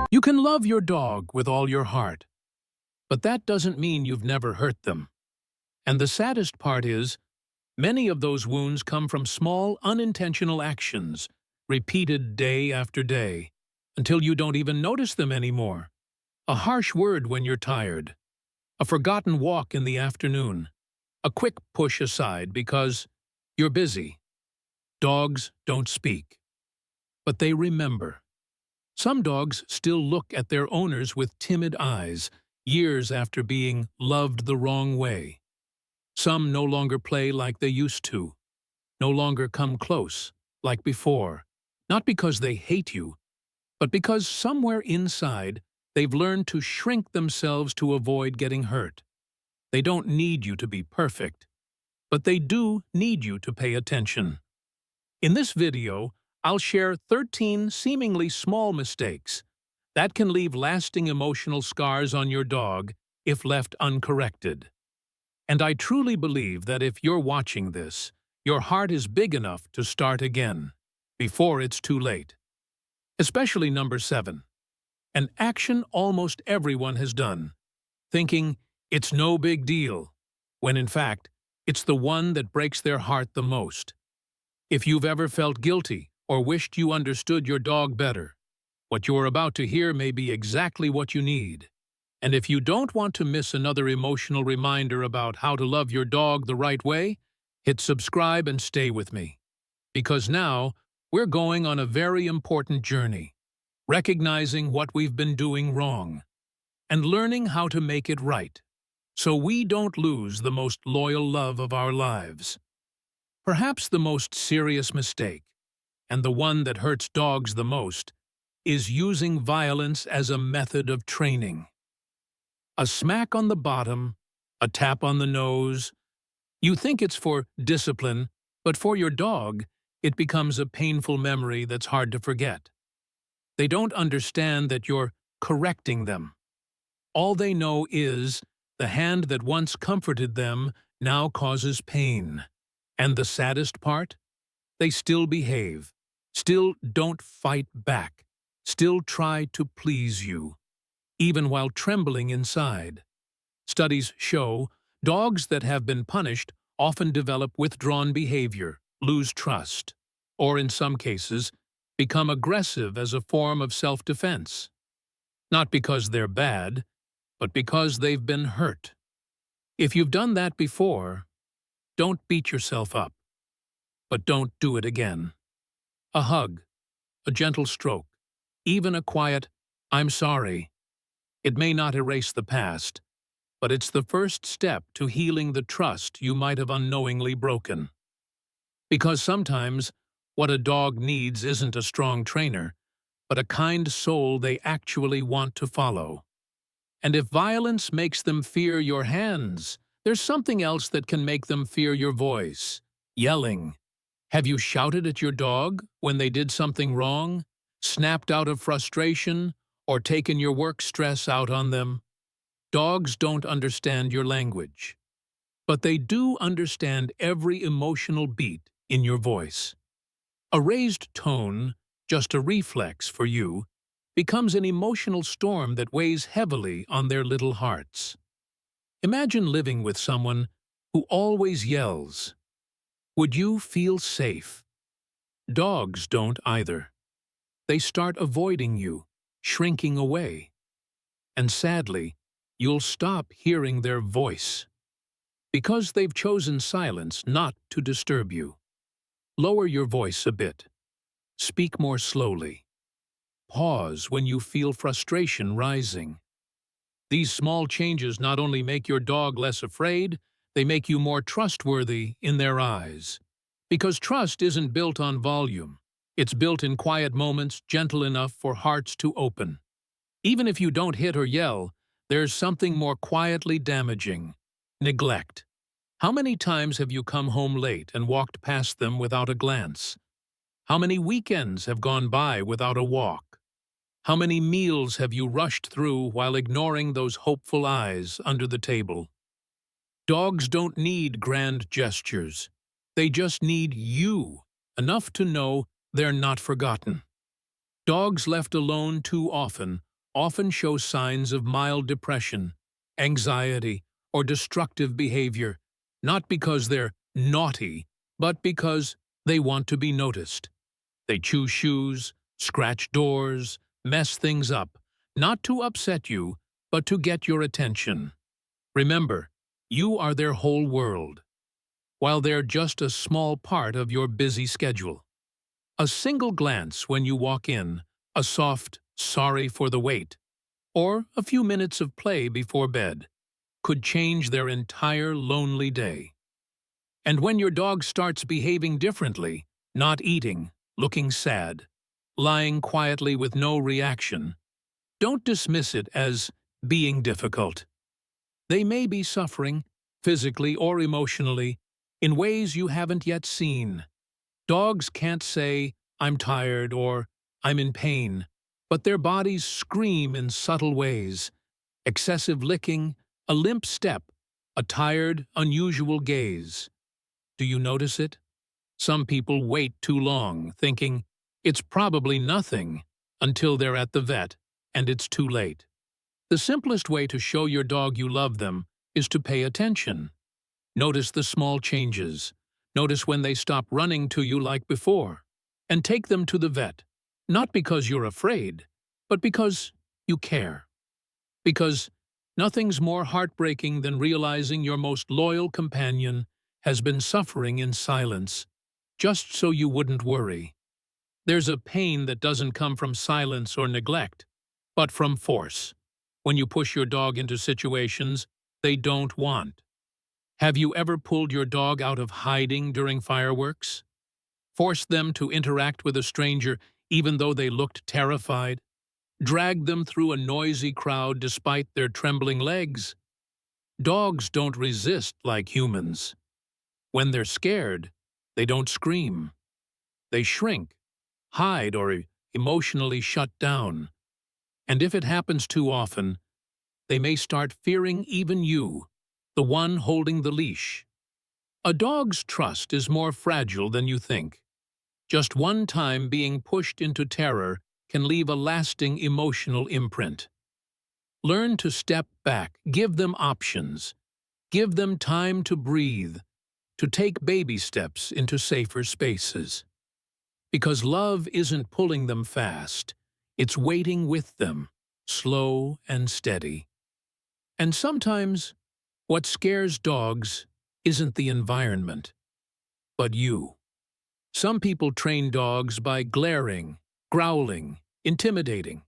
You can love your dog with all your heart, but that doesn't mean you've never hurt them. And the saddest part is, many of those wounds come from small, unintentional actions, repeated day after day, until you don't even notice them anymore. A harsh word when you're tired, a forgotten walk in the afternoon, a quick push aside because you're busy. Dogs don't speak, but they remember. Some dogs still look at their owners with timid eyes, years after being loved the wrong way. Some no longer play like they used to, no longer come close, like before, not because they hate you, but because somewhere inside they've learned to shrink themselves to avoid getting hurt. They don't need you to be perfect, but they do need you to pay attention. In this video, I'll share 13 seemingly small mistakes that can leave lasting emotional scars on your dog if left uncorrected. And I truly believe that if you're watching this, your heart is big enough to start again, before it's too late. Especially number 7, an action almost everyone has done, thinking it's no big deal, when in fact, it's the one that breaks their heart the most. If you've ever felt guilty or wished you understood your dog better, what you're about to hear may be exactly what you need. And if you don't want to miss another emotional reminder about how to love your dog the right way, hit subscribe and stay with me. Because now, we're going on a very important journey, recognizing what we've been doing wrong, and learning how to make it right, so we don't lose the most loyal love of our lives. Perhaps the most serious mistake, and the one that hurts dogs the most, is using violence as a method of training. A smack on the bottom, a tap on the nose. You think it's for discipline, but for your dog, it becomes a painful memory that's hard to forget. They don't understand that you're correcting them. All they know is the hand that once comforted them now causes pain. And the saddest part? They still behave, still don't fight back, still try to please you, even while trembling inside. Studies show dogs that have been punished often develop withdrawn behavior, lose trust, or in some cases, become aggressive as a form of self-defense. Not because they're bad, but because they've been hurt. If you've done that before, don't beat yourself up, but don't do it again. A hug, a gentle stroke, even a quiet, "I'm sorry." It may not erase the past, but it's the first step to healing the trust you might have unknowingly broken. Because sometimes, what a dog needs isn't a strong trainer, but a kind soul they actually want to follow. And if violence makes them fear your hands, there's something else that can make them fear your voice. Yelling. Have you shouted at your dog when they did something wrong, snapped out of frustration, or taken your work stress out on them? Dogs don't understand your language, but they do understand every emotional beat in your voice. A raised tone, just a reflex for you, becomes an emotional storm that weighs heavily on their little hearts. Imagine living with someone who always yells. Would you feel safe? Dogs don't either. They start avoiding you, shrinking away. And sadly, you'll stop hearing their voice. Because they've chosen silence not to disturb you. Lower your voice a bit. Speak more slowly. Pause when you feel frustration rising. These small changes not only make your dog less afraid, they make you more trustworthy in their eyes. Because trust isn't built on volume. It's built in quiet moments, gentle enough for hearts to open. Even if you don't hit or yell, there's something more quietly damaging. Neglect. How many times have you come home late and walked past them without a glance? How many weekends have gone by without a walk? How many meals have you rushed through while ignoring those hopeful eyes under the table? Dogs don't need grand gestures. They just need you, enough to know they're not forgotten. Dogs left alone too often often show signs of mild depression, anxiety, or destructive behavior, not because they're naughty, but because they want to be noticed. They chew shoes, scratch doors, mess things up, not to upset you, but to get your attention. Remember, you are their whole world, while they're just a small part of your busy schedule. A single glance when you walk in, a soft, "sorry for the wait," or a few minutes of play before bed, could change their entire lonely day. And when your dog starts behaving differently, not eating, looking sad, lying quietly with no reaction, don't dismiss it as being difficult. They may be suffering, physically or emotionally, in ways you haven't yet seen. Dogs can't say, "I'm tired" or "I'm in pain," but their bodies scream in subtle ways. Excessive licking, a limp step, a tired, unusual gaze. Do you notice it? Some people wait too long, thinking it's probably nothing, until they're at the vet and it's too late. The simplest way to show your dog you love them is to pay attention. Notice the small changes. Notice when they stop running to you like before. And take them to the vet, not because you're afraid, but because you care. Because nothing's more heartbreaking than realizing your most loyal companion has been suffering in silence, just so you wouldn't worry. There's a pain that doesn't come from silence or neglect, but from force. When you push your dog into situations they don't want. Have you ever pulled your dog out of hiding during fireworks? Forced them to interact with a stranger even though they looked terrified? Dragged them through a noisy crowd despite their trembling legs? Dogs don't resist like humans. When they're scared, they don't scream. They shrink, hide, or emotionally shut down. And if it happens too often, they may start fearing even you, the one holding the leash. A dog's trust is more fragile than you think. Just one time being pushed into terror can leave a lasting emotional imprint. Learn to step back, give them options, give them time to breathe, to take baby steps into safer spaces. Because love isn't pulling them fast, it's waiting with them, slow and steady. And sometimes, what scares dogs isn't the environment, but you. Some people train dogs by glaring, growling, intimidating.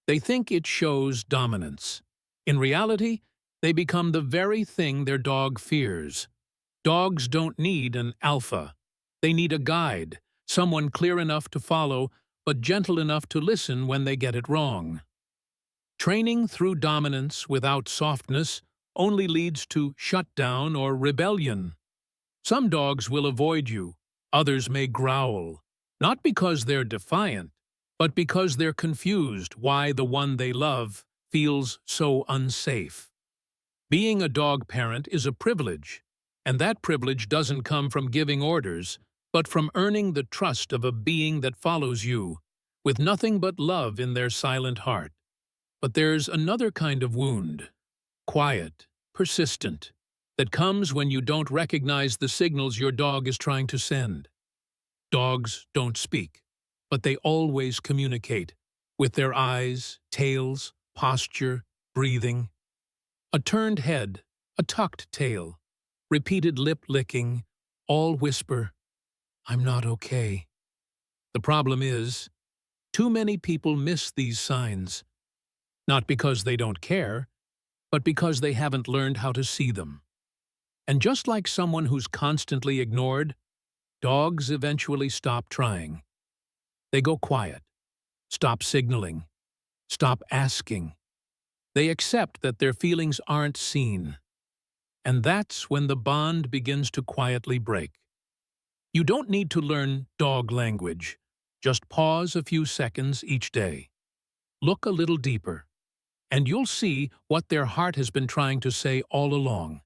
They think it shows dominance. In reality, they become the very thing their dog fears. Dogs don't need an alpha. They need a guide, someone clear enough to follow, but gentle enough to listen when they get it wrong. Training through dominance without softness only leads to shutdown or rebellion. Some dogs will avoid you, others may growl, not because they're defiant, but because they're confused why the one they love feels so unsafe. Being a dog parent is a privilege, and that privilege doesn't come from giving orders, but from earning the trust of a being that follows you, with nothing but love in their silent heart. But there's another kind of wound, quiet, persistent, that comes when you don't recognize the signals your dog is trying to send. Dogs don't speak, but they always communicate, with their eyes, tails, posture, breathing. A turned head, a tucked tail, repeated lip licking, all whisper, "I'm not okay." The problem is, too many people miss these signs. Not because they don't care, but because they haven't learned how to see them. And just like someone who's constantly ignored, dogs eventually stop trying. They go quiet, stop signaling, stop asking. They accept that their feelings aren't seen. And that's when the bond begins to quietly break. You don't need to learn dog language. Just pause a few seconds each day. Look a little deeper, and you'll see what their heart has been trying to say all along.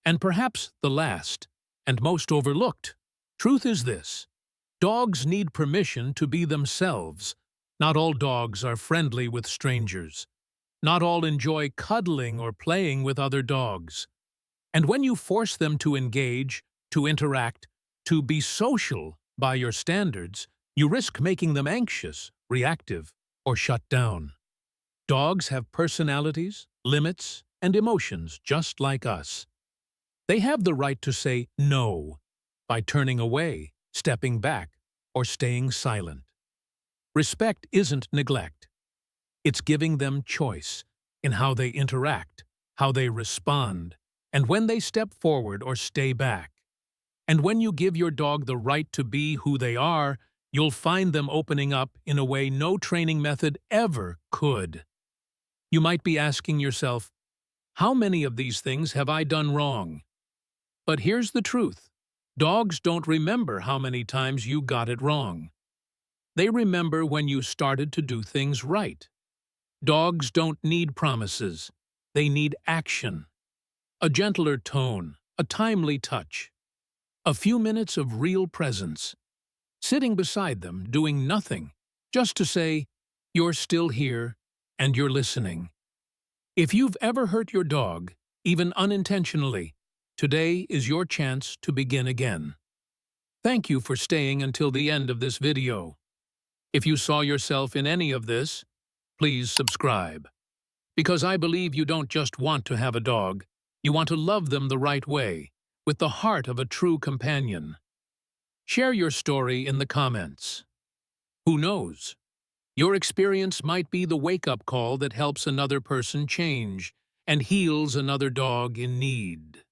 And perhaps the last, and most overlooked, truth is this: dogs need permission to be themselves, Not all dogs are friendly with strangers. Not all enjoy cuddling or playing with other dogs. And when you force them to engage, to interact, to be social by your standards, you risk making them anxious, reactive, or shut down. Dogs have personalities, limits, and emotions just like us. They have the right to say no by turning away, stepping back, or staying silent. Respect isn't neglect. It's giving them choice in how they interact, how they respond, and when they step forward or stay back. And when you give your dog the right to be who they are, you'll find them opening up in a way no training method ever could. You might be asking yourself, how many of these things have I done wrong? But here's the truth. Dogs don't remember how many times you got it wrong. They remember when you started to do things right. Dogs don't need promises. They need action. A gentler tone, a timely touch, a few minutes of real presence. Sitting beside them, doing nothing, just to say, you're still here and you're listening. If you've ever hurt your dog, even unintentionally, today is your chance to begin again. Thank you for staying until the end of this video. If you saw yourself in any of this, please subscribe. Because I believe you don't just want to have a dog, you want to love them the right way, with the heart of a true companion. Share your story in the comments. Who knows? Your experience might be the wake-up call that helps another person change and heals another dog in need.